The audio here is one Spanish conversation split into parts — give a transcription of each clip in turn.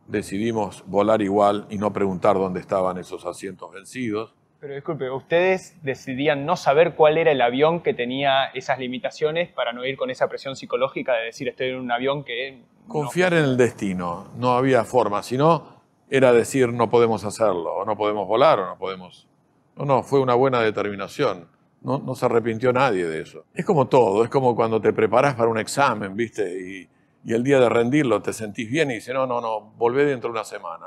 decidimos volar igual y no preguntar dónde estaban esos asientos vencidos. Pero disculpe, ¿ustedes decidían no saber cuál era el avión que tenía esas limitaciones para no ir con esa presión psicológica de decir estoy en un avión que no Confiar en funciona? el destino, no había forma, sino era decir no podemos hacerlo, o no podemos volar, o no podemos... No, fue una buena determinación. No se arrepintió nadie de eso. Es como todo, es como cuando te preparas para un examen, ¿viste? Y el día de rendirlo te sentís bien y dices, no, volvé dentro de una semana.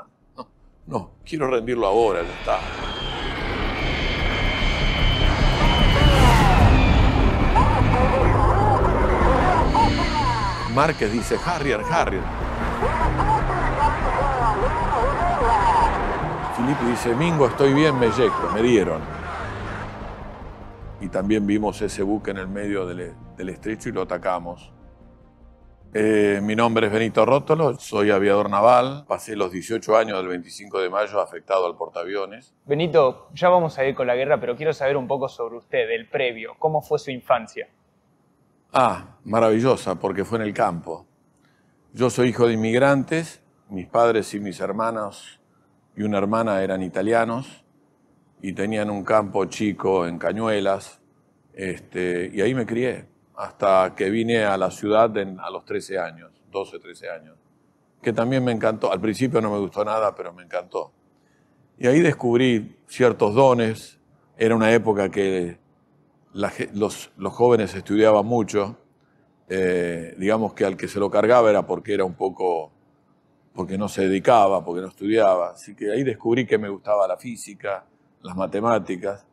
No, quiero rendirlo ahora, ya está. Márquez dice, Harrier. Filippi dice, Mingo, estoy bien, me eyecto, me dieron. Y también vimos ese buque en el medio del estrecho y lo atacamos. Mi nombre es Benito Rótolo, soy aviador naval. Pasé los 18 años del 25 de mayo afectado al portaaviones. Benito, ya vamos a ir con la guerra, pero quiero saber un poco sobre usted, el previo. ¿Cómo fue su infancia? Maravillosa, porque fue en el campo. Yo soy hijo de inmigrantes, mis padres y mis hermanos y una hermana eran italianos y tenían un campo chico en Cañuelas, y ahí me crié, hasta que vine a la ciudad a los 13 años, 12, 13 años, que también me encantó. Al principio no me gustó nada, pero me encantó. Y ahí descubrí ciertos dones. Era una época que los jóvenes estudiaban mucho. Digamos que al que se lo cargaba era porque era un poco, porque no se dedicaba, porque no estudiaba. Así que ahí descubrí que me gustaba la física, las matemáticas.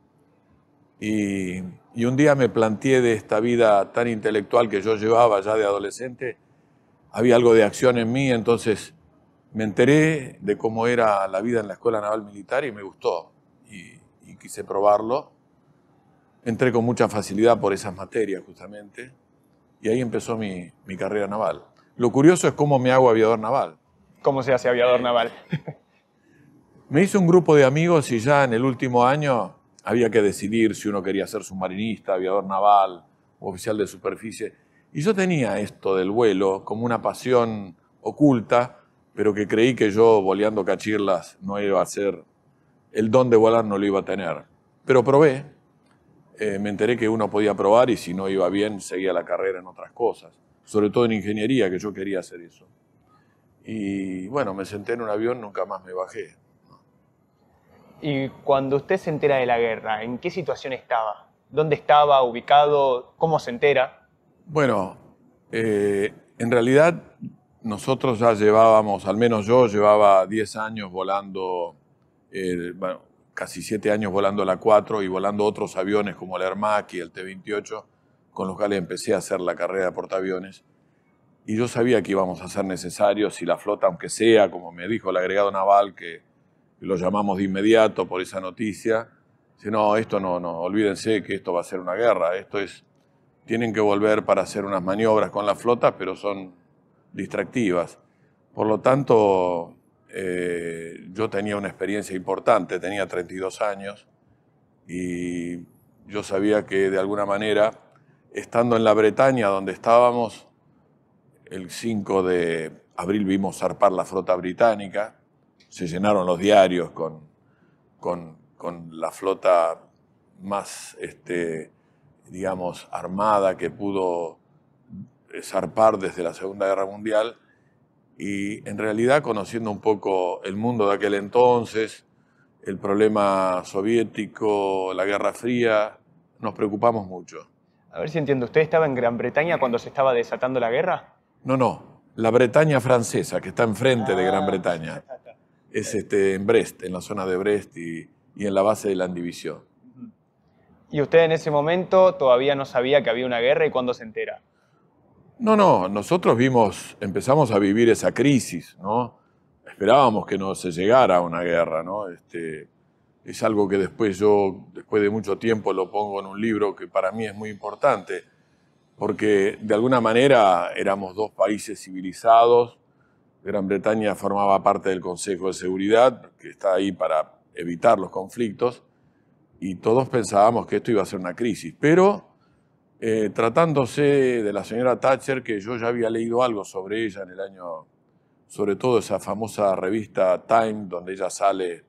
Y un día me planteé de esta vida tan intelectual que yo llevaba ya de adolescente, había algo de acción en mí, entonces me enteré de cómo era la vida en la Escuela Naval Militar y me gustó. Y quise probarlo. Entré con mucha facilidad por esas materias justamente. Y ahí empezó mi carrera naval. Lo curioso es cómo me hago aviador naval. ¿Cómo se hace aviador naval? Me hice un grupo de amigos y ya en el último año había que decidir si uno quería ser submarinista, aviador naval, oficial de superficie. Y yo tenía esto del vuelo como una pasión oculta, pero que creí que yo, voleando cachirlas, no iba a ser, el don de volar no lo iba a tener. Pero probé, me enteré que uno podía probar y si no iba bien, seguía la carrera en otras cosas. Sobre todo en ingeniería, que yo quería hacer eso. Y bueno, me senté en un avión, nunca más me bajé. Y cuando usted se entera de la guerra, ¿en qué situación estaba? ¿Dónde estaba ubicado? ¿Cómo se entera? Bueno, en realidad nosotros ya llevábamos, al menos yo llevaba 10 años volando, bueno, casi 7 años volando la 4 y volando otros aviones como el Ermac y el T-28, con los cuales empecé a hacer la carrera de portaaviones. Y yo sabía que íbamos a ser necesarios y la flota, aunque sea, como me dijo el agregado naval, que lo llamamos de inmediato por esa noticia, dice, no, esto no, olvídense que esto va a ser una guerra, tienen que volver para hacer unas maniobras con la flota, pero son distractivas. Por lo tanto, yo tenía una experiencia importante, tenía 32 años, y yo sabía que de alguna manera, estando en la Bretaña, donde estábamos, el 5 de abril vimos zarpar la flota británica, se llenaron los diarios con la flota más, digamos, armada que pudo zarpar desde la Segunda Guerra Mundial. Y en realidad, conociendo un poco el mundo de aquel entonces, el problema soviético, la Guerra Fría, nos preocupamos mucho. A ver si entiendo, ¿usted estaba en Gran Bretaña cuando se estaba desatando la guerra? No, la Bretaña francesa, que está enfrente de Gran Bretaña. Es en Brest, en la zona de Brest y en la base de Landivisión. ¿Y usted en ese momento todavía no sabía que había una guerra y cuándo se entera? No, nosotros empezamos a vivir esa crisis, ¿no? Esperábamos que no se llegara a una guerra, ¿no? Es algo que después de mucho tiempo, lo pongo en un libro que para mí es muy importante, porque de alguna manera éramos dos países civilizados. Gran Bretaña formaba parte del Consejo de Seguridad, que está ahí para evitar los conflictos, y todos pensábamos que esto iba a ser una crisis. Pero tratándose de la señora Thatcher, que yo ya había leído algo sobre ella en el año sobre todo esa famosa revista Time, donde ella sale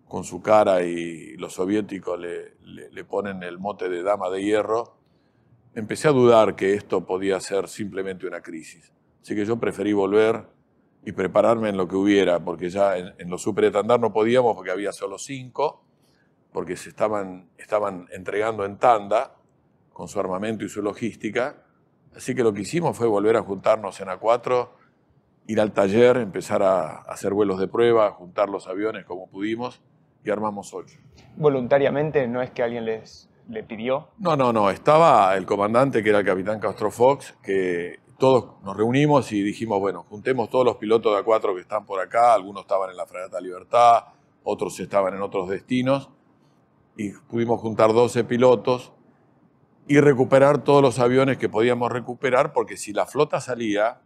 con su cara y los soviéticos le ponen el mote de dama de hierro, empecé a dudar que esto podía ser simplemente una crisis. Así que yo preferí volver y prepararme en lo que hubiera, porque ya en los superestandar no podíamos porque había solo 5, porque se estaban entregando en tanda con su armamento y su logística. Así que lo que hicimos fue volver a juntarnos en A4, ir al taller, empezar a hacer vuelos de prueba, juntar los aviones como pudimos y armamos 8. ¿Voluntariamente? ¿No es que alguien le pidió? No. Estaba el comandante, que era el capitán Castro Fox, que todos nos reunimos y dijimos, bueno, juntemos todos los pilotos de A4 que están por acá. Algunos estaban en la Fragata Libertad, otros estaban en otros destinos. Y pudimos juntar 12 pilotos y recuperar todos los aviones que podíamos recuperar, porque si la flota salía,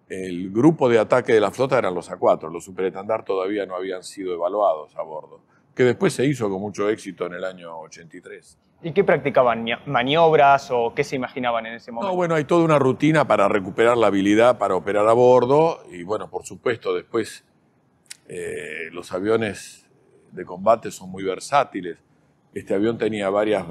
el grupo de ataque de la flota eran los A4. Los superestandar todavía no habían sido evaluados a bordo, que después se hizo con mucho éxito en el año 83. ¿Y qué practicaban? ¿Maniobras o qué se imaginaban en ese momento? No, bueno, hay toda una rutina para recuperar la habilidad para operar a bordo y, bueno, por supuesto, después los aviones de combate son muy versátiles. Este avión tenía varias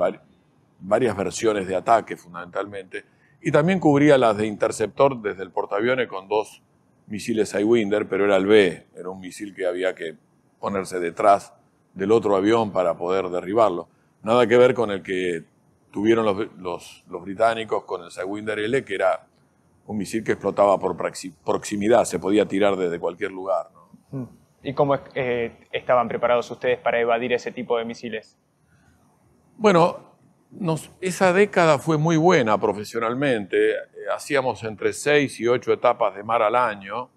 versiones de ataque, fundamentalmente, y también cubría las de interceptor desde el portaaviones con 2 misiles Sidewinder, pero era el B, era un misil que había que ponerse detrás del otro avión para poder derribarlo. Nada que ver con el que tuvieron los británicos con el Sidewinder L, que era un misil que explotaba por proximidad, se podía tirar desde cualquier lugar, ¿no? ¿Y cómo estaban preparados ustedes para evadir ese tipo de misiles? Bueno, esa década fue muy buena profesionalmente. Hacíamos entre 6 y 8 etapas de mar al año.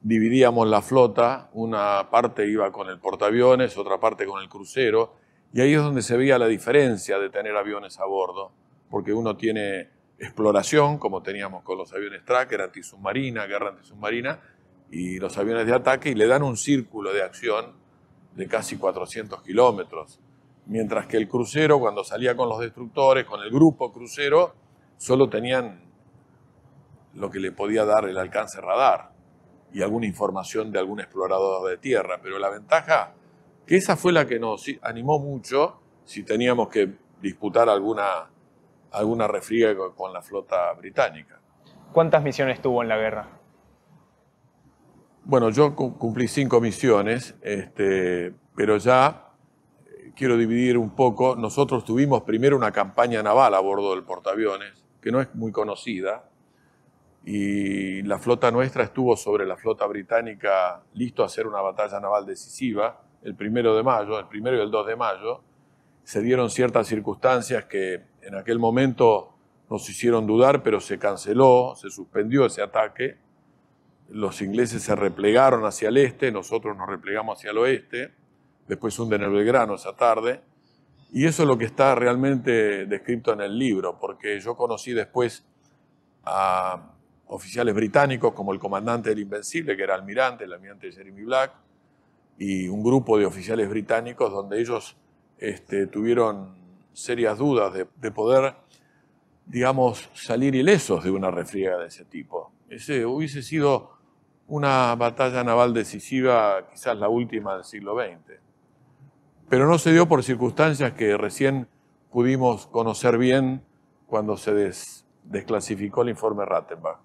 Dividíamos la flota, una parte iba con el portaaviones, otra parte con el crucero, y ahí es donde se veía la diferencia de tener aviones a bordo, porque uno tiene exploración, como teníamos con los aviones Tracker, antisubmarina, guerra antisubmarina, y los aviones de ataque, y le dan un círculo de acción de casi 400 kilómetros, mientras que el crucero, cuando salía con los destructores, con el grupo crucero, solo tenían lo que le podía dar el alcance radar y alguna información de algún explorador de tierra, pero la ventaja, que esa fue la que nos animó mucho si teníamos que disputar alguna refriega con la flota británica. ¿Cuántas misiones tuvo en la guerra? Bueno, yo cumplí 5 misiones, pero ya quiero dividir un poco. Nosotros tuvimos primero una campaña naval a bordo del portaaviones, que no es muy conocida, y la flota nuestra estuvo sobre la flota británica listo a hacer una batalla naval decisiva el 1 de mayo, el 1 y el 2 de mayo. Se dieron ciertas circunstancias que en aquel momento nos hicieron dudar, pero se canceló, se suspendió ese ataque. Los ingleses se replegaron hacia el este, nosotros nos replegamos hacia el oeste, después hunden el Belgrano esa tarde, y eso es lo que está realmente descrito en el libro, porque yo conocí después a oficiales británicos como el comandante del Invencible, que era el almirante Jeremy Black, y un grupo de oficiales británicos donde ellos tuvieron serias dudas de poder, digamos, salir ilesos de una refriega de ese tipo. Ese hubiese sido una batalla naval decisiva, quizás la última del siglo XX. Pero no se dio por circunstancias que recién pudimos conocer bien cuando se desclasificó el informe Rattenbach,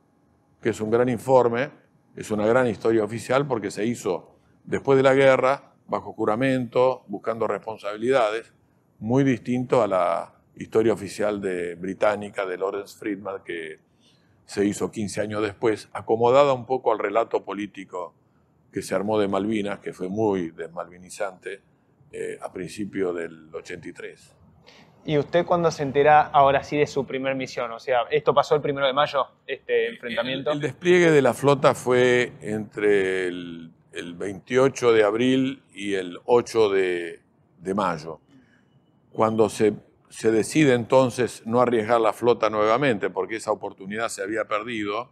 que es un gran informe, es una gran historia oficial porque se hizo después de la guerra, bajo juramento, buscando responsabilidades, muy distinto a la historia oficial británica de Lawrence Freedman, que se hizo 15 años después, acomodada un poco al relato político que se armó de Malvinas, que fue muy desmalvinizante a principios del 83. ¿Y usted cuándo se entera ahora sí de su primer misión? O sea, ¿esto pasó el 1 de mayo, este enfrentamiento? El despliegue de la flota fue entre el 28 de abril y el 8 de mayo. Cuando se decide entonces no arriesgar la flota nuevamente, porque esa oportunidad se había perdido,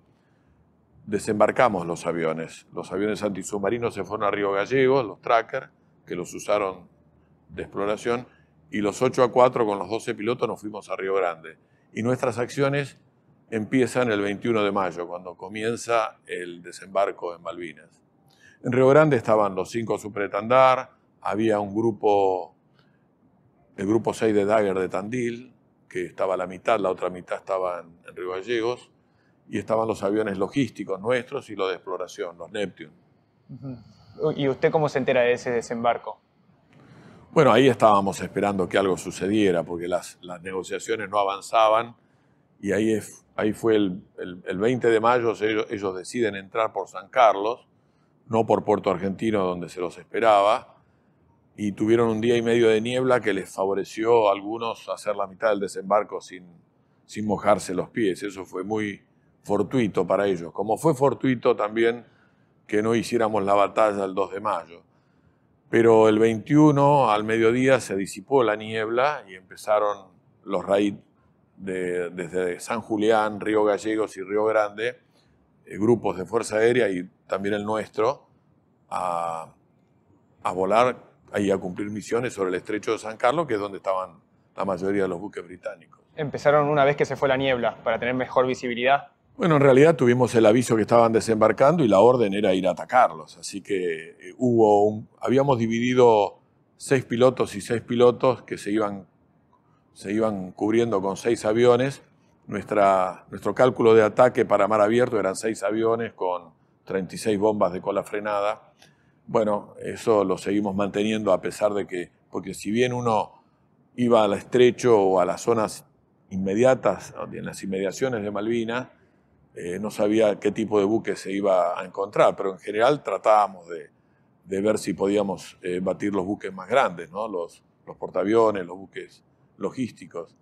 desembarcamos los aviones. Los aviones antisubmarinos se fueron a Río Gallegos, los Tracker, que los usaron de exploración, y los 8 A4 con los 12 pilotos nos fuimos a Río Grande. Y nuestras acciones empiezan el 21 de mayo, cuando comienza el desembarco en Malvinas. En Río Grande estaban los 5 Supretandar, había un grupo, el grupo 6 de Dagger de Tandil, que estaba a la mitad, la otra mitad estaba en Río Gallegos, y estaban los aviones logísticos nuestros y los de exploración, los Neptune. ¿Y usted cómo se entera de ese desembarco? Bueno, ahí estábamos esperando que algo sucediera, porque las negociaciones no avanzaban, y ahí fue el 20 de mayo, ellos deciden entrar por San Carlos, no por Puerto Argentino, donde se los esperaba, y tuvieron un día y medio de niebla que les favoreció a algunos hacer la mitad del desembarco sin mojarse los pies. Eso fue muy fortuito para ellos, como fue fortuito también que no hiciéramos la batalla el 2 de mayo. Pero el 21 al mediodía se disipó la niebla y empezaron los raids desde San Julián, Río Gallegos y Río Grande, grupos de Fuerza Aérea y también el nuestro, a volar y a cumplir misiones sobre el estrecho de San Carlos, que es donde estaban la mayoría de los buques británicos. ¿Empezaron una vez que se fue la niebla para tener mejor visibilidad? Bueno, en realidad tuvimos el aviso que estaban desembarcando y la orden era ir a atacarlos. Así que habíamos dividido 6 pilotos y 6 pilotos que se iban cubriendo con 6 aviones. Nuestro cálculo de ataque para mar abierto eran 6 aviones con 36 bombas de cola frenada. Bueno, eso lo seguimos manteniendo a pesar de que, porque si bien uno iba al estrecho o a las zonas inmediatas, en las inmediaciones de Malvinas, no sabía qué tipo de buque se iba a encontrar, pero en general tratábamos de ver si podíamos batir los buques más grandes, ¿no? Los portaaviones, los buques logísticos.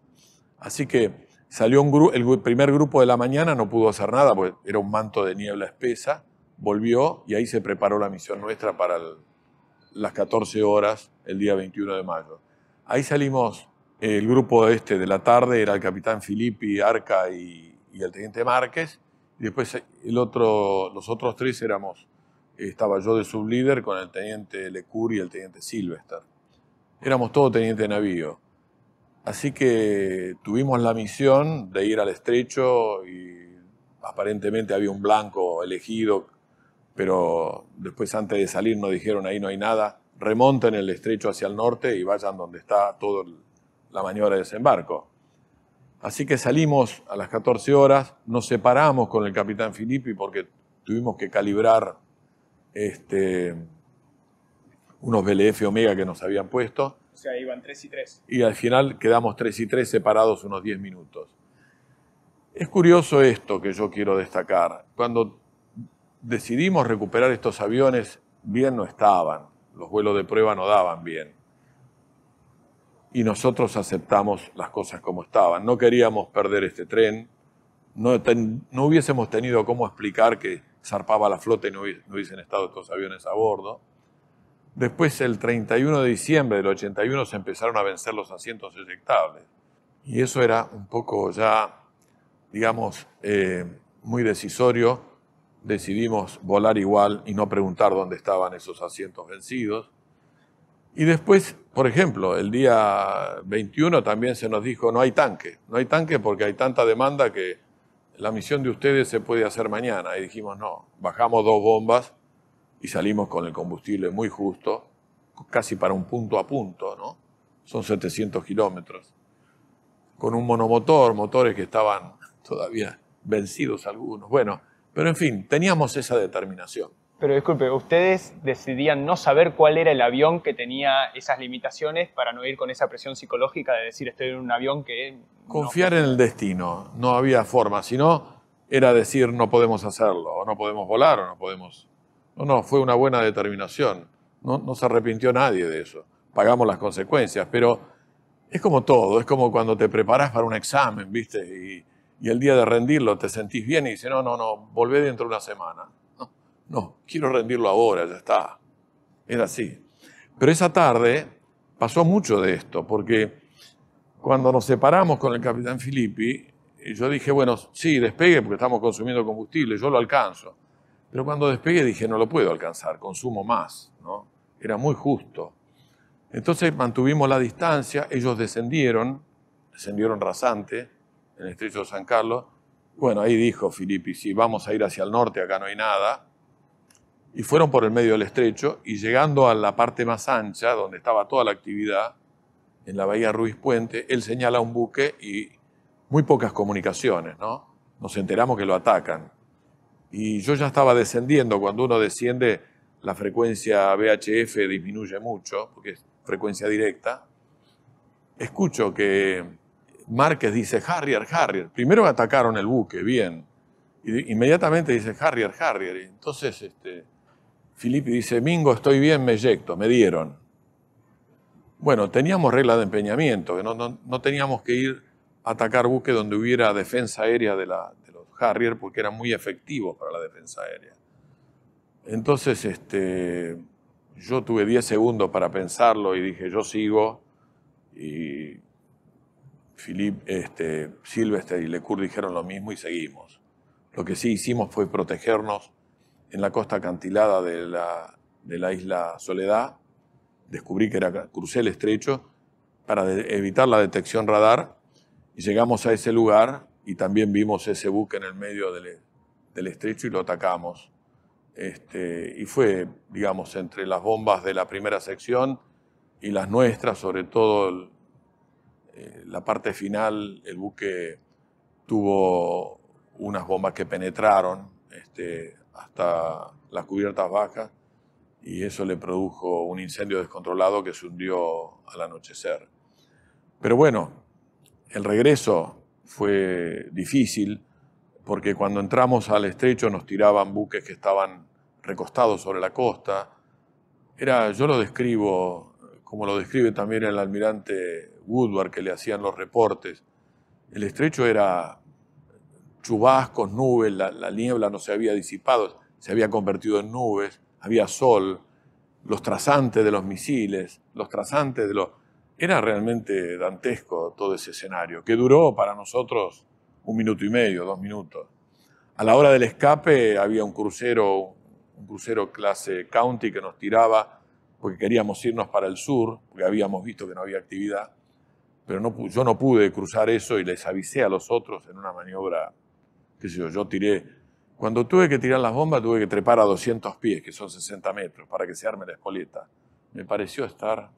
Así que salió el primer grupo de la mañana, no pudo hacer nada porque era un manto de niebla espesa, volvió y ahí se preparó la misión nuestra para las 14 horas el día 21 de mayo. Ahí salimos, el grupo de la tarde era el capitán Filippi, Arca y el teniente Márquez, y después los otros 3 estaba yo de sublíder con el teniente Lecour y el teniente Sylvester. Éramos todos teniente de navío. Así que tuvimos la misión de ir al estrecho y aparentemente había un blanco elegido, pero después antes de salir nos dijeron ahí no hay nada, remonten el estrecho hacia el norte y vayan donde está toda la maniobra de desembarco. Así que salimos a las 14 horas, nos separamos con el capitán Filippi porque tuvimos que calibrar unos BLF Omega que nos habían puesto. O sea, iban 3 y 3. Y al final quedamos 3 y 3 separados unos 10 minutos. Es curioso esto que yo quiero destacar. Cuando decidimos recuperar estos aviones, bien no estaban. Los vuelos de prueba no daban bien. Y nosotros aceptamos las cosas como estaban. No queríamos perder este tren. No hubiésemos tenido cómo explicar que zarpaba la flota y no hubiesen estado estos aviones a bordo. Después, el 31 de diciembre del 81, se empezaron a vencer los asientos eyectables. Y eso era un poco ya, digamos, muy decisorio. Decidimos volar igual y no preguntar dónde estaban esos asientos vencidos. Y después, por ejemplo, el día 21 también se nos dijo no hay tanque. No hay tanque porque hay tanta demanda que la misión de ustedes se puede hacer mañana. Y dijimos no, bajamos 2 bombas y salimos con el combustible muy justo, casi para un punto a punto, ¿no? Son 700 kilómetros. Con un monomotor, motores que estaban todavía vencidos algunos. Bueno, pero en fin, teníamos esa determinación. Pero disculpe, ¿ustedes decidían no saber cuál era el avión que tenía esas limitaciones para no ir con esa presión psicológica de decir estoy en un avión que... Confiar en el destino, no había forma, sino era decir no podemos hacerlo, o no podemos volar, o no podemos... No, fue una buena determinación, no se arrepintió nadie de eso, pagamos las consecuencias, pero es como todo, es como cuando te preparás para un examen, ¿viste? Y el día de rendirlo te sentís bien y dices no, volvé dentro de una semana. No, quiero rendirlo ahora, ya está. Era así. Pero esa tarde pasó mucho de esto, porque cuando nos separamos con el capitán Filippi, yo dije, bueno, sí, despegue porque estamos consumiendo combustible, yo lo alcanzo. Pero cuando despegué dije, no lo puedo alcanzar, consumo más, ¿no? Era muy justo. Entonces mantuvimos la distancia, ellos descendieron rasante en el estrecho de San Carlos, Bueno, ahí dijo Filippi, sí, vamos a ir hacia el norte, acá no hay nada. Y fueron por el medio del estrecho y llegando a la parte más ancha, donde estaba toda la actividad, en la bahía Ruiz Puente, él señala un buque y muy pocas comunicaciones, ¿no? Nos enteramos que lo atacan. Y yo ya estaba descendiendo. Cuando uno desciende, la frecuencia VHF disminuye mucho, porque es frecuencia directa. Escucho que Márquez dice Harrier, Harrier. Primero atacaron el buque, bien. Y inmediatamente dice Harrier, Harrier. Y entonces Filippi dice, Mingo, estoy bien, me eyecto, me dieron. Bueno, teníamos regla de empeñamiento, que no teníamos que ir a atacar buques donde hubiera defensa aérea de los Harrier, porque eran muy efectivos para la defensa aérea. Entonces, yo tuve 10 segundos para pensarlo y dije, yo sigo. Y Silvestre y Lecour dijeron lo mismo y seguimos. Lo que sí hicimos fue protegernos en la costa acantilada de la isla Soledad. Descubrí que crucé el estrecho para evitar la detección radar y llegamos a ese lugar y también vimos ese buque en el medio del estrecho y lo atacamos. Y fue, digamos, entre las bombas de la primera sección y las nuestras, sobre todo la parte final, el buque tuvo unas bombas que penetraron hasta las cubiertas bajas y eso le produjo un incendio descontrolado que se hundió al anochecer. Pero bueno, el regreso fue difícil porque cuando entramos al estrecho nos tiraban buques que estaban recostados sobre la costa. Yo lo describo como lo describe también el almirante Woodward, que le hacían los reportes. El estrecho era chubascos, nubes, la niebla no se había disipado, se había convertido en nubes, había sol, los trazantes de los misiles, Era realmente dantesco todo ese escenario, que duró para nosotros 1 minuto y medio, 2 minutos. A la hora del escape había un crucero clase County que nos tiraba porque queríamos irnos para el sur, porque habíamos visto que no había actividad, pero yo no pude cruzar eso y les avisé a los otros en una maniobra, qué sé yo tiré. Cuando tuve que tirar las bombas tuve que trepar a 200 pies, que son 60 metros, para que se arme la espoleta. Me pareció estar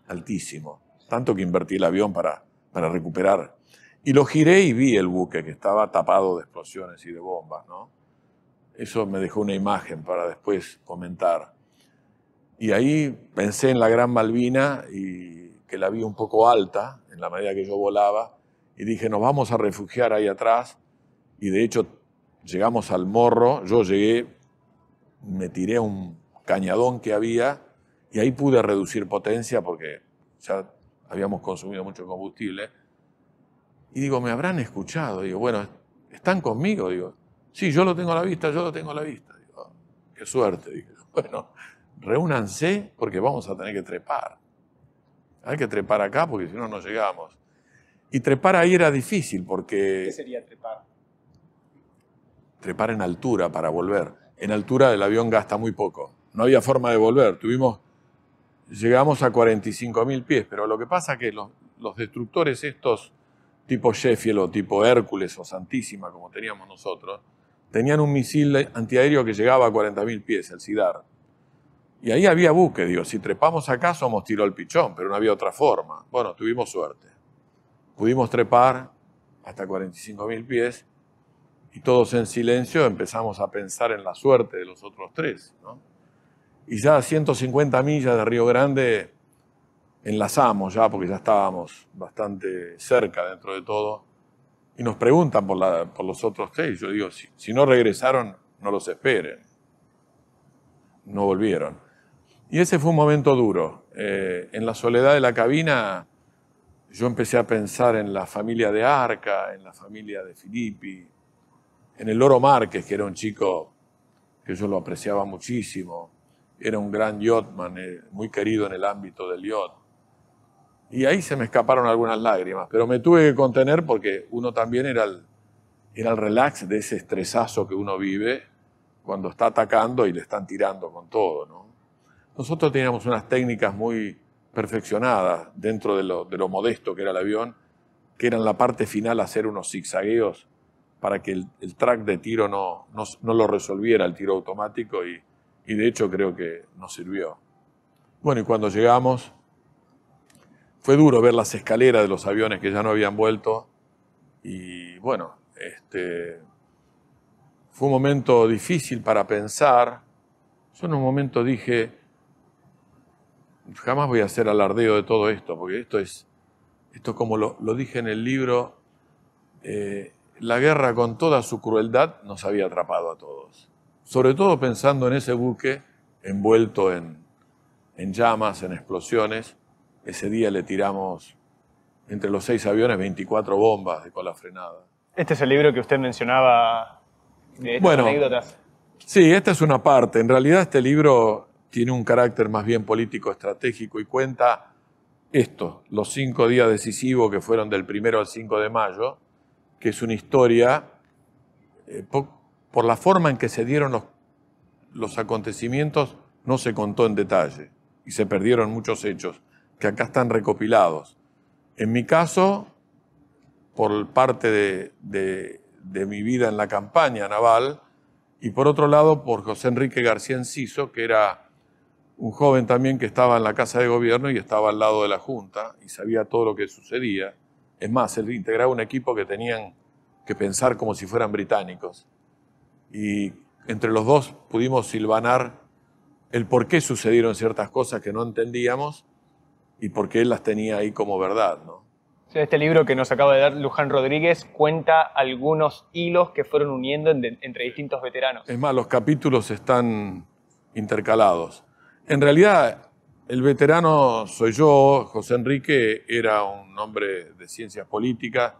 altísimo, tanto que invertí el avión para recuperar. Y lo giré y vi el buque que estaba tapado de explosiones y de bombas, ¿no? Eso me dejó una imagen para después comentar. Y ahí pensé en la Gran Malvina y que la vi un poco alta, en la medida que yo volaba, y dije, nos vamos a refugiar ahí atrás. Y de hecho, llegamos al morro, yo llegué, me tiré a un cañadón que había, y ahí pude reducir potencia porque ya habíamos consumido mucho combustible. Y digo, ¿me habrán escuchado? Digo, bueno, ¿están conmigo? Digo, sí, yo lo tengo a la vista, yo lo tengo a la vista. Digo, qué suerte. Digo, bueno, reúnanse porque vamos a tener que trepar. Hay que trepar acá porque si no, no llegamos. Y trepar ahí era difícil porque... ¿Qué sería trepar? Trepar en altura para volver. En altura el avión gasta muy poco. No había forma de volver. Llegamos a 45.000 pies, pero lo que pasa es que los destructores estos, tipo Sheffield o tipo Hércules o Santísima, como teníamos nosotros, tenían un misil antiaéreo que llegaba a 40.000 pies, el Sidar. Y ahí había buque, digo, si trepamos acá somos tiro al pichón, pero no había otra forma. Bueno, tuvimos suerte. Pudimos trepar hasta 45.000 pies y todos en silencio empezamos a pensar en la suerte de los otros tres, ¿no? Y ya a 150 millas de Río Grande enlazamos ya, porque ya estábamos bastante cerca dentro de todo, y nos preguntan por los otros tres. Yo digo, si no regresaron, no los esperen. No volvieron. Y ese fue un momento duro. En la soledad de la cabina, yo empecé a pensar en la familia de Arca, en la familia de Filippi, en el Loro Márquez, que era un chico que yo lo apreciaba muchísimo. Era un gran yachtsman, muy querido en el ámbito del yacht. Y ahí se me escaparon algunas lágrimas, pero me tuve que contener porque uno también era el relax de ese estresazo que uno vive cuando está atacando y le están tirando con todo, ¿no? Nosotros teníamos unas técnicas muy perfeccionadas dentro de lo modesto que era el avión, que era en la parte final hacer unos zigzagueos para que el track de tiro no lo resolviera el tiro automático y de hecho creo que nos sirvió. Bueno, y cuando llegamos, fue duro ver las escaleras de los aviones que ya no habían vuelto y bueno, fue un momento difícil para pensar. Yo en un momento dije, jamás voy a hacer alardeo de todo esto, porque esto como lo dije en el libro, la guerra con toda su crueldad nos había atrapado a todos. Sobre todo pensando en ese buque envuelto en llamas, en explosiones. Ese día le tiramos entre los 6 aviones 24 bombas con la frenada. Este es el libro que usted mencionaba de estas anécdotas. Sí, esta es una parte. En realidad este libro tiene un carácter más bien político-estratégico y cuenta esto, los 5 días decisivos que fueron del 1 al 5 de mayo, que es una historia, por la forma en que se dieron los acontecimientos, no se contó en detalle y se perdieron muchos hechos que acá están recopilados. En mi caso, por parte de mi vida en la campaña naval, y por otro lado por José Enrique García Enciso, que era un joven también que estaba en la Casa de Gobierno y estaba al lado de la Junta y sabía todo lo que sucedía. Es más, él integraba un equipo que tenían que pensar como si fueran británicos. Y entre los dos pudimos hilvanar el por qué sucedieron ciertas cosas que no entendíamos y por qué él las tenía ahí como verdad, ¿no? Este libro que nos acaba de dar Luján Rodríguez cuenta algunos hilos que fueron uniendo entre distintos veteranos. Es más, los capítulos están intercalados. En realidad, el veterano soy yo. José Enrique era un hombre de ciencias políticas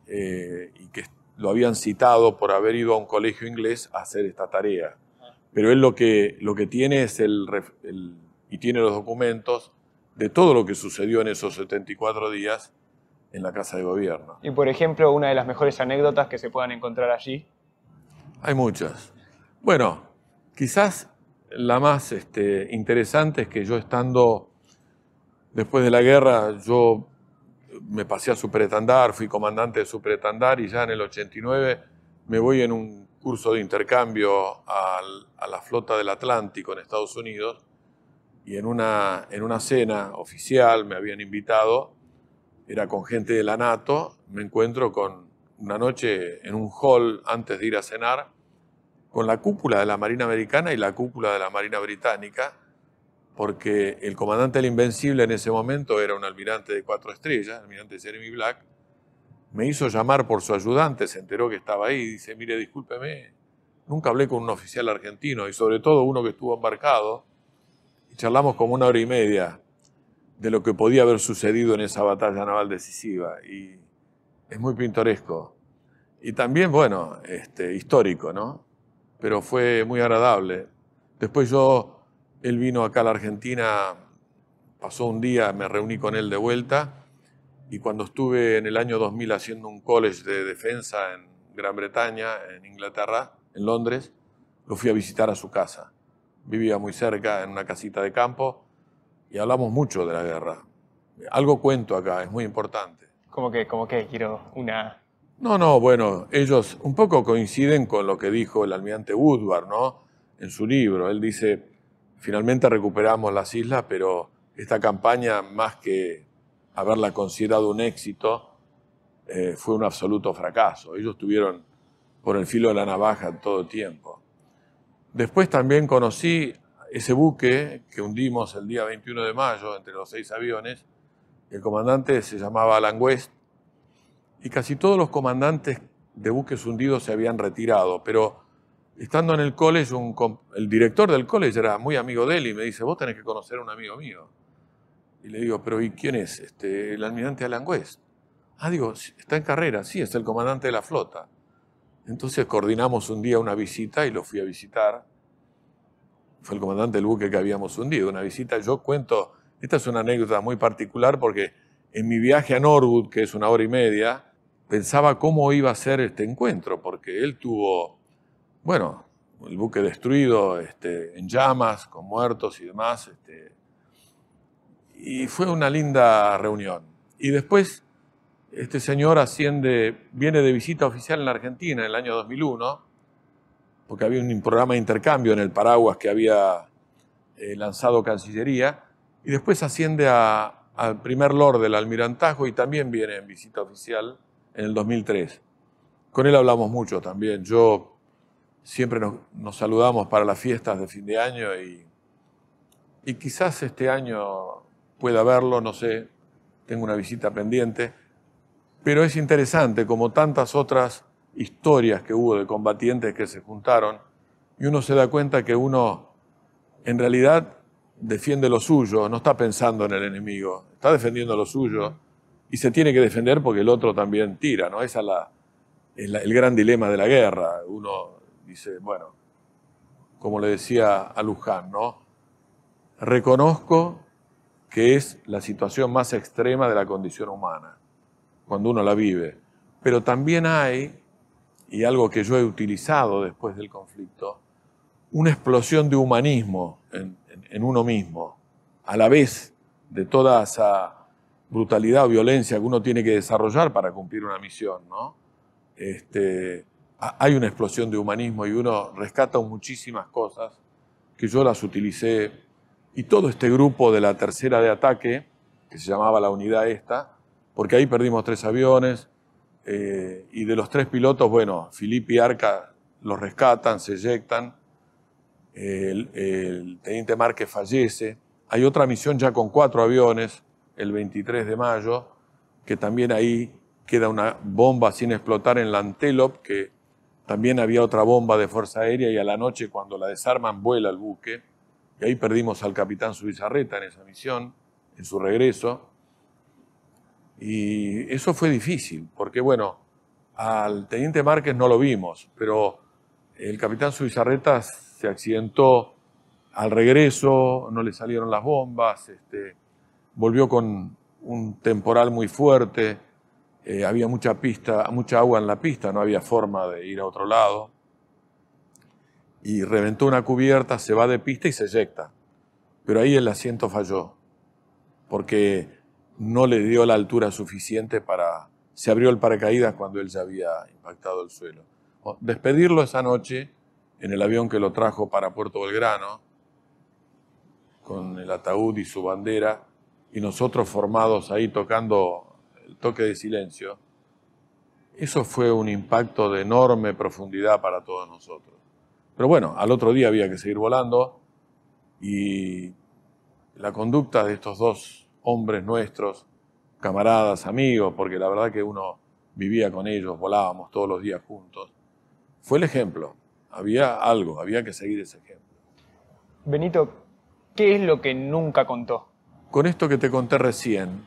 y que lo habían citado por haber ido a un colegio inglés a hacer esta tarea. Pero él lo que tiene es y tiene los documentos de todo lo que sucedió en esos 74 días en la Casa de Gobierno. Y por ejemplo, una de las mejores anécdotas que se puedan encontrar allí. Hay muchas. Bueno, quizás la más interesante es que yo estando, después de la guerra, yo me pasé a superetandar, fui comandante de superetandar y ya en el 89 me voy en un curso de intercambio a la flota del Atlántico en Estados Unidos y en una cena oficial me habían invitado, era con gente de la NATO, me encuentro con una noche en un hall antes de ir a cenar con la cúpula de la Marina Americana y la cúpula de la Marina Británica, porque el comandante del Invencible en ese momento era un almirante de 4 estrellas, el almirante Jeremy Black, me hizo llamar por su ayudante, se enteró que estaba ahí y dice, mire, discúlpeme, nunca hablé con un oficial argentino y sobre todo uno que estuvo embarcado, y charlamos como 1 hora y media de lo que podía haber sucedido en esa batalla naval decisiva y es muy pintoresco y también, bueno, histórico, ¿no? Pero fue muy agradable. Después él vino acá a la Argentina, pasó un día, me reuní con él de vuelta y cuando estuve en el año 2000 haciendo un college de defensa en Gran Bretaña, en Inglaterra, en Londres, lo fui a visitar a su casa. Vivía muy cerca, en una casita de campo, y hablamos mucho de la guerra. Algo cuento acá, es muy importante. ¿Cómo que? Quiero una... No, bueno, ellos un poco coinciden con lo que dijo el almirante Woodward, ¿no? En su libro. Él dice, finalmente recuperamos las islas, pero esta campaña, más que haberla considerado un éxito, fue un absoluto fracaso. Ellos estuvieron por el filo de la navaja todo el tiempo. Después también conocí ese buque que hundimos el día 21 de mayo entre los 6 aviones. El comandante se llamaba Alan West y casi todos los comandantes de buques hundidos se habían retirado, pero estando en el college, el director del college era muy amigo de él y me dice, vos tenés que conocer a un amigo mío. Y le digo, pero ¿y quién es? El almirante Alan West. Ah, digo, está en carrera, sí, es el comandante de la flota. Entonces coordinamos un día una visita y lo fui a visitar. Fue el comandante del buque que habíamos hundido. Una visita, yo cuento, esta es una anécdota muy particular porque en mi viaje a Norwood, que es 1 hora y media, pensaba cómo iba a ser este encuentro, porque él tuvo, bueno, el buque destruido, en llamas, con muertos y demás, y fue una linda reunión. Y después Este señor viene de visita oficial en la Argentina en el año 2001, porque había un programa de intercambio en el paraguas que había lanzado Cancillería, y después asciende al primer lord del almirantazgo y también viene en visita oficial en el 2003. Con él hablamos mucho también. Siempre nos saludamos para las fiestas de fin de año y quizás este año pueda verlo, no sé, tengo una visita pendiente, pero es interesante como tantas otras historias que hubo de combatientes que se juntaron y uno se da cuenta que uno en realidad defiende lo suyo, no está pensando en el enemigo, está defendiendo lo suyo y se tiene que defender porque el otro también tira, ¿no? Esa es el gran dilema de la guerra. Uno dice, bueno, como le decía a Luján, ¿no? Reconozco que es la situación más extrema de la condición humana, cuando uno la vive. Pero también hay, y algo que yo he utilizado después del conflicto, una explosión de humanismo en uno mismo, a la vez de toda esa brutalidad o violencia que uno tiene que desarrollar para cumplir una misión, ¿no? Hay una explosión de humanismo y uno rescata muchísimas cosas que yo las utilicé. Y todo este grupo de la tercera de ataque, que se llamaba la unidad esta, porque ahí perdimos 3 aviones, y de los 3 pilotos, bueno, Filipe y Arca los rescatan, se eyectan, el teniente Márquez fallece. Hay otra misión ya con 4 aviones, el 23 de mayo, que también ahí queda una bomba sin explotar en la Antelope, que también había otra bomba de Fuerza Aérea, y a la noche cuando la desarman vuela el buque. Y ahí perdimos al capitán Zubizarreta en esa misión, en su regreso. Y eso fue difícil, porque bueno, al teniente Márquez no lo vimos, pero el capitán Zubizarreta se accidentó al regreso, no le salieron las bombas, volvió con un temporal muy fuerte, había mucha agua en la pista, no había forma de ir a otro lado. Y reventó una cubierta, se va de pista y se eyecta. Pero ahí el asiento falló, porque no le dio la altura suficiente se abrió el paracaídas cuando él ya había impactado el suelo. Despedirlo esa noche en el avión que lo trajo para Puerto Belgrano, con el ataúd y su bandera, y nosotros formados ahí tocando el toque de silencio, eso fue un impacto de enorme profundidad para todos nosotros. Pero bueno, al otro día había que seguir volando y la conducta de estos 2 hombres nuestros, camaradas, amigos, porque la verdad que uno vivía con ellos, volábamos todos los días juntos, fue el ejemplo. Había que seguir ese ejemplo. Benito, ¿qué es lo que nunca contó? Con esto que te conté recién,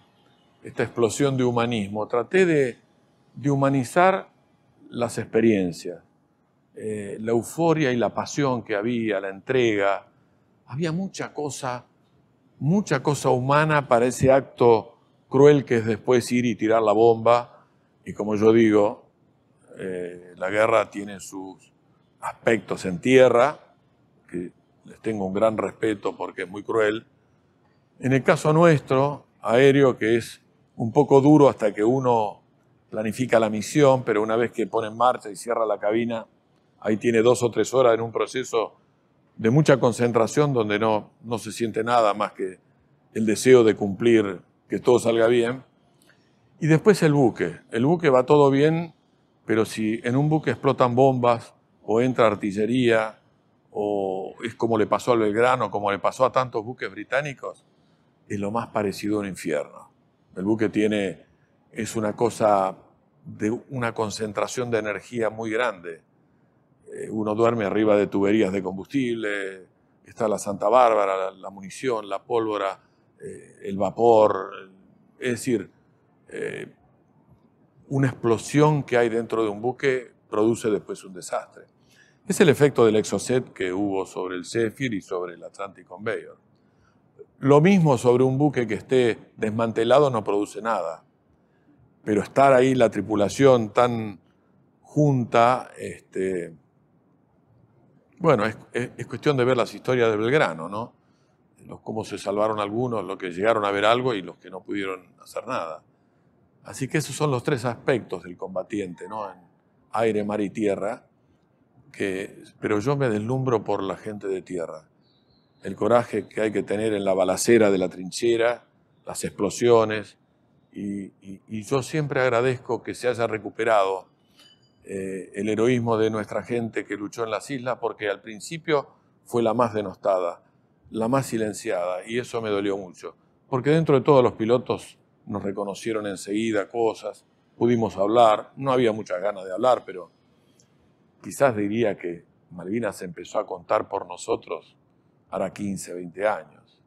esta explosión de humanismo, traté de humanizar las experiencias. La euforia y la pasión que había, la entrega. Había mucha cosa humana para ese acto cruel que es después ir y tirar la bomba. Y como yo digo, la guerra tiene sus aspectos en tierra, que les tengo un gran respeto porque es muy cruel. En el caso nuestro, aéreo, que es un poco duro hasta que uno planifica la misión, pero una vez que pone en marcha y cierra la cabina, ahí tiene 2 o 3 horas en un proceso de mucha concentración donde no se siente nada más que el deseo de cumplir, que todo salga bien. Y después el buque. El buque va todo bien, pero si en un buque explotan bombas o entra artillería, o es como le pasó al Belgrano, como le pasó a tantos buques británicos, es lo más parecido a un infierno. El buque es una cosa de una concentración de energía muy grande. Uno duerme arriba de tuberías de combustible, está la Santa Bárbara, la munición, la pólvora, el vapor. Es decir, una explosión que hay dentro de un buque produce después un desastre. Es el efecto del Exocet que hubo sobre el Zephyr y sobre el Atlantic Conveyor. Lo mismo sobre un buque que esté desmantelado no produce nada. Pero estar ahí la tripulación tan junta, bueno, es cuestión de ver las historias de Belgrano, ¿no? Cómo se salvaron algunos, los que llegaron a ver algo y los que no pudieron hacer nada. Así que esos son los tres aspectos del combatiente, ¿no? En aire, mar y tierra. Pero yo me deslumbro por la gente de tierra. El coraje que hay que tener en la balacera de la trinchera, las explosiones. Y yo siempre agradezco que se haya recuperado el heroísmo de nuestra gente que luchó en las islas, porque al principio fue la más denostada, la más silenciada, y eso me dolió mucho. Porque dentro de todos los pilotos nos reconocieron enseguida cosas, pudimos hablar, no había muchas ganas de hablar, pero quizás diría que Malvinas empezó a contar por nosotros hará 15, 20 años.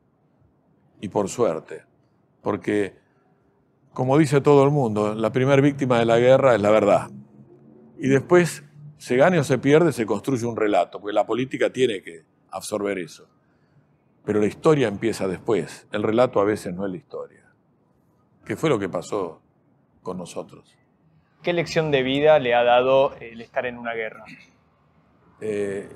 Y por suerte, porque, como dice todo el mundo, la primera víctima de la guerra es la verdad. Y después, se gane o se pierde, se construye un relato, porque la política tiene que absorber eso. Pero la historia empieza después. El relato a veces no es la historia. ¿Qué fue lo que pasó con nosotros? ¿Qué lección de vida le ha dado el estar en una guerra?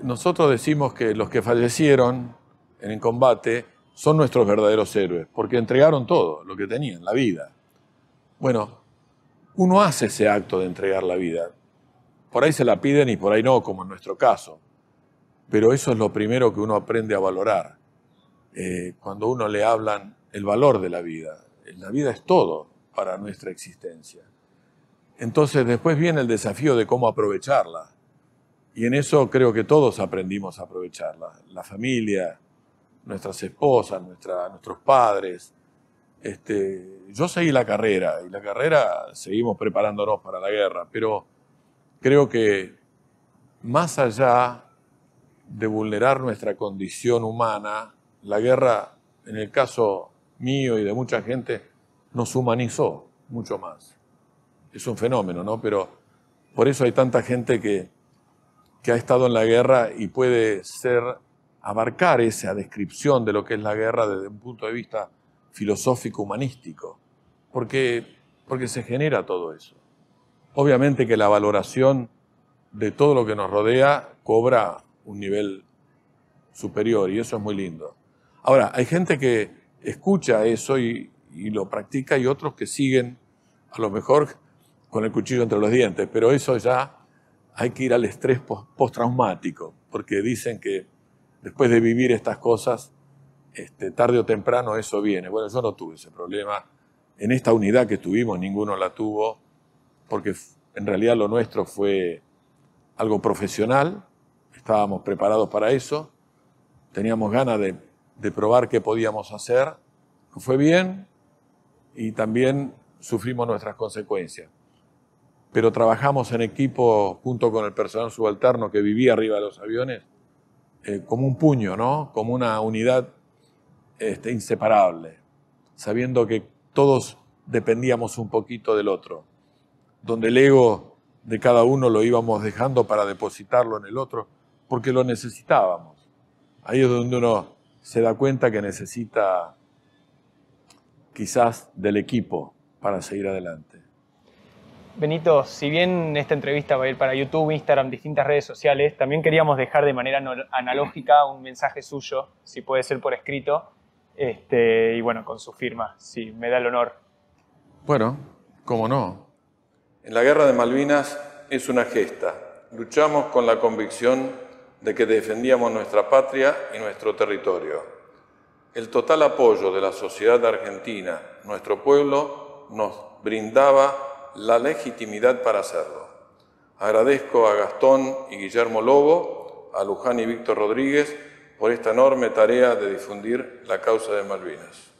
Nosotros decimos que los que fallecieron en el combate son nuestros verdaderos héroes, porque entregaron todo, lo que tenían, la vida. Bueno, uno hace ese acto de entregar la vida. Por ahí se la piden y por ahí no, como en nuestro caso. Pero eso es lo primero que uno aprende a valorar. Cuando uno le hablan el valor de la vida. La vida es todo para nuestra existencia. Entonces después viene el desafío de cómo aprovecharla. Y en eso creo que todos aprendimos a aprovecharla. La familia, nuestras esposas, nuestros padres. Yo seguí la carrera, y la carrera seguimos preparándonos para la guerra, pero creo que más allá de vulnerar nuestra condición humana, la guerra, en el caso mío y de mucha gente, nos humanizó mucho más. Es un fenómeno, ¿no? Pero por eso hay tanta gente que ha estado en la guerra y puede abarcar esa descripción de lo que es la guerra desde un punto de vista filosófico, humanístico, porque se genera todo eso. Obviamente que la valoración de todo lo que nos rodea cobra un nivel superior y eso es muy lindo. Ahora, hay gente que escucha eso y lo practica y otros que siguen, a lo mejor con el cuchillo entre los dientes, pero eso ya hay que ir al estrés postraumático, porque dicen que después de vivir estas cosas, tarde o temprano eso viene. Bueno, yo no tuve ese problema. En esta unidad que tuvimos, ninguno la tuvo, porque en realidad lo nuestro fue algo profesional, estábamos preparados para eso, teníamos ganas de probar qué podíamos hacer, fue bien y también sufrimos nuestras consecuencias. Pero trabajamos en equipo junto con el personal subalterno que vivía arriba de los aviones, como un puño, ¿no? Como una unidad inseparable, sabiendo que todos dependíamos un poquito del otro, donde el ego de cada uno lo íbamos dejando para depositarlo en el otro, porque lo necesitábamos. Ahí es donde uno se da cuenta que necesita quizás del equipo para seguir adelante. Benito, si bien esta entrevista va a ir para YouTube, Instagram, distintas redes sociales, también queríamos dejar de manera analógica un mensaje suyo, si puede ser por escrito, y bueno, con su firma, si me da el honor. Bueno, cómo no. En la Guerra de Malvinas es una gesta. Luchamos con la convicción de que defendíamos nuestra patria y nuestro territorio. El total apoyo de la sociedad argentina, nuestro pueblo, nos brindaba la legitimidad para hacerlo. Agradezco a Gastón y Guillermo Lobo, a Luján y Víctor Rodríguez por esta enorme tarea de difundir la causa de Malvinas.